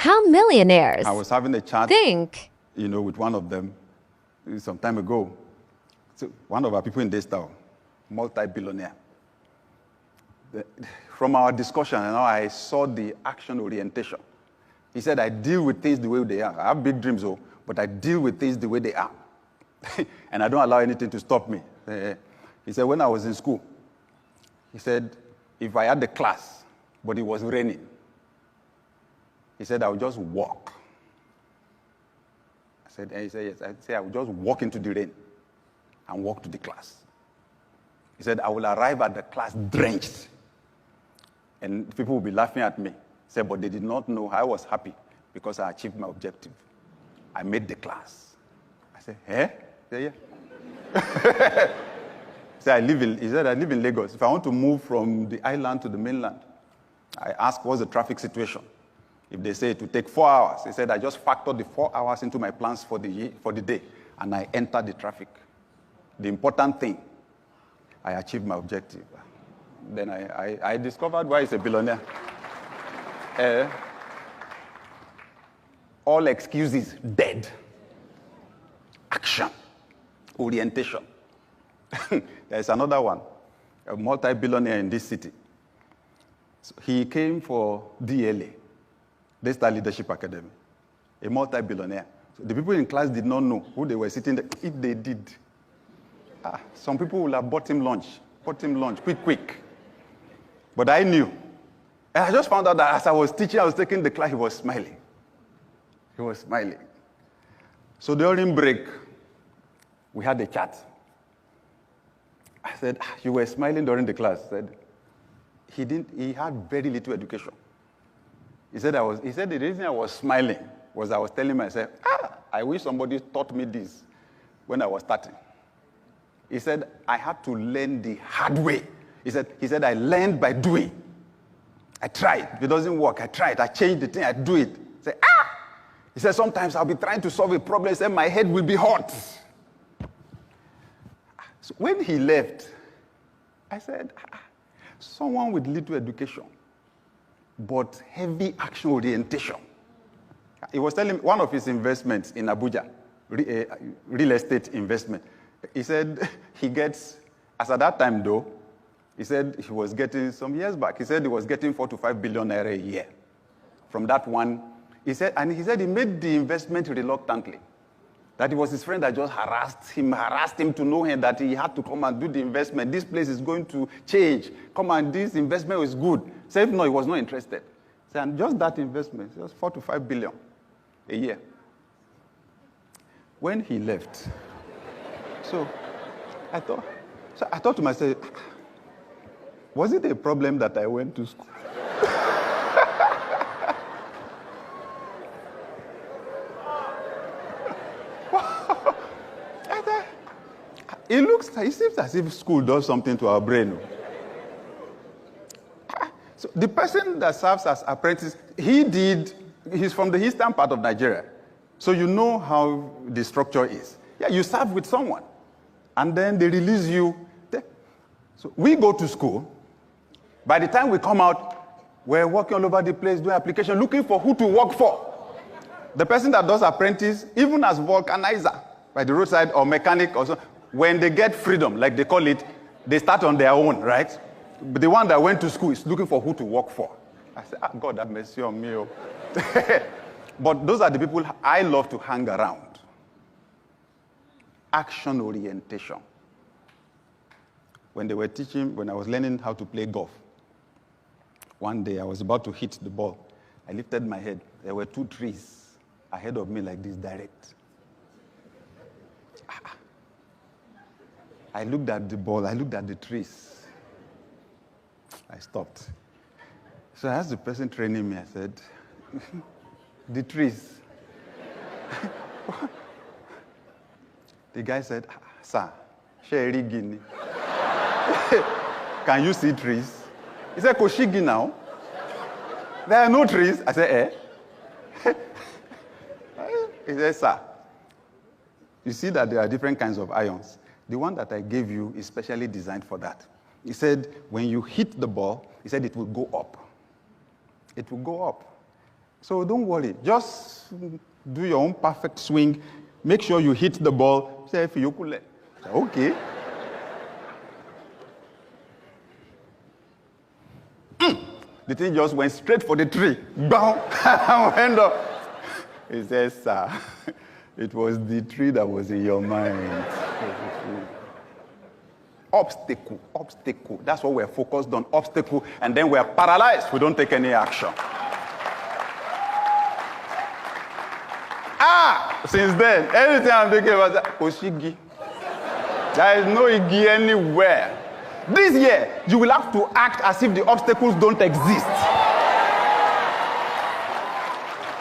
how millionaires I was having a chat, think. with one of them some time ago. So one of our people in this town, multi-billionaire. From our discussion, I saw the action orientation. He said, I deal with things the way they are. I have big dreams, but I deal with things the way they are. And I don't allow anything to stop me. He said, when I was in school, he said, if I had the class, but it was raining, he said, I would just walk. He said, yes. I said, I would just walk into the rain and walk to the class. He said, I will arrive at the class drenched. And people will be laughing at me. He said, but they did not know I was happy because I achieved my objective. I made the class. I said, eh? He said, yeah. He said, I live in Lagos. If I want to move from the island to the mainland, I ask, what's the traffic situation? If they say it will take 4 hours, he said, I just factor the 4 hours into my plans for the day, and I enter the traffic. The important thing, I achieved my objective. Then I discovered why he's a billionaire. All excuses, dead. Action, orientation. There's another one, a multi-billionaire in this city. So he came for DLA, Daystar Leadership Academy, a multi-billionaire. So the people in class did not know who they were sitting there. If they did, some people will have bought him lunch, quick. But I knew. And I just found out that as I was teaching, I was taking the class, he was smiling. So during break, we had a chat. I said, you were smiling during the class. I said, he had very little education. He said the reason I was smiling was I was telling myself, I wish somebody taught me this when I was starting. He said, I had to learn the hard way. He said, I learned by doing. I tried. If it doesn't work, I tried. I changed the thing, I do it. He said, sometimes I'll be trying to solve a problem. He said, my head will be hot. So when he left, I said, someone with little education, but heavy action orientation. He was telling me one of his investments in Abuja, real estate investment. He said he gets, as at that time though, he said he was getting, some years back, he said he was getting 4 to 5 billion naira a year from that one. He said he made the investment reluctantly. That it was his friend that just harassed him to know him that he had to come and do the investment. This place is going to change. Come and this investment is good. Say, no, he was not interested. And just that investment, just 4 to 5 billion a year. When he left, so I thought to myself, was it a problem that I went to school? It seems as if school does something to our brain. So the person that serves as apprentice, he's from the eastern part of Nigeria. So you know how the structure is. Yeah, you serve with someone, and then they release you. So we go to school. By the time we come out, we're walking all over the place, doing application, looking for who to work for. The person that does apprentice, even as vulcanizer, by the roadside or mechanic or so, when they get freedom, like they call it, they start on their own, right? But the one that went to school is looking for who to work for. I said, God have mercy on me. But those are the people I love to hang around. Action orientation. When they were teaching, when I was learning how to play golf, one day I was about to hit the ball. I lifted my head. There were 2 trees ahead of me like this, direct. I looked at the ball, I looked at the trees. I stopped. So I asked the person training me, I said, the trees. The guy said, sir, Sherry Guinea. Can you see trees? He said, Koshigi now. There are no trees. I said, eh? He said, sir, you see that there are different kinds of ions. The one that I gave you is specially designed for that. He said, when you hit the ball, he said it will go up. It will go up. So don't worry. Just do your own perfect swing. Make sure you hit the ball. Say, okay. The thing just went straight for the tree. Bam! Went up. He says, sir, it was the tree that was in your mind. Obstacle. That's what we're focused on, obstacle. And then we're paralyzed. We don't take any action. Since then, anything I'm thinking about that, Oshigi. There is no Igi anywhere. This year, you will have to act as if the obstacles don't exist.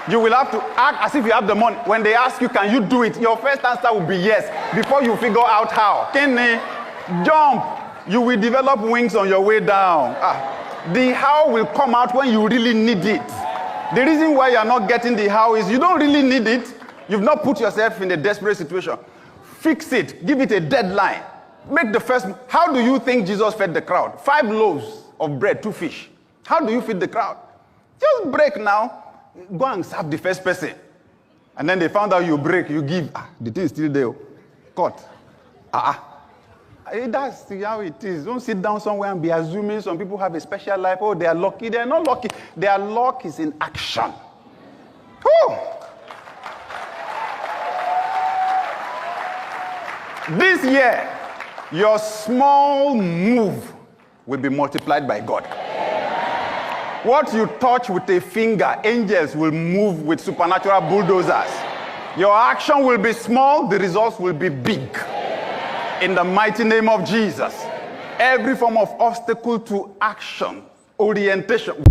You will have to act as if you have the money. When they ask you, can you do it? Your first answer will be yes, before you figure out how. Kenny, jump. You will develop wings on your way down. The how will come out when you really need it. The reason why you're not getting the how is you don't really need it. You've not put yourself in a desperate situation. Fix it. Give it a deadline. Make the first. How do you think Jesus fed the crowd? 5 loaves of bread, 2 fish. How do you feed the crowd? Just break now. Go and serve the first person. And then they found out you break, you give. The thing is still there. Cut. That's how it is. Don't sit down somewhere and be assuming some people have a special life. Oh, they are lucky. They are not lucky. Their luck is in action. Whew. This year, your small move will be multiplied by God. What you touch with a finger, angels will move with supernatural bulldozers. Your action will be small, the results will be big. In the mighty name of Jesus. Every form of obstacle to action, orientation.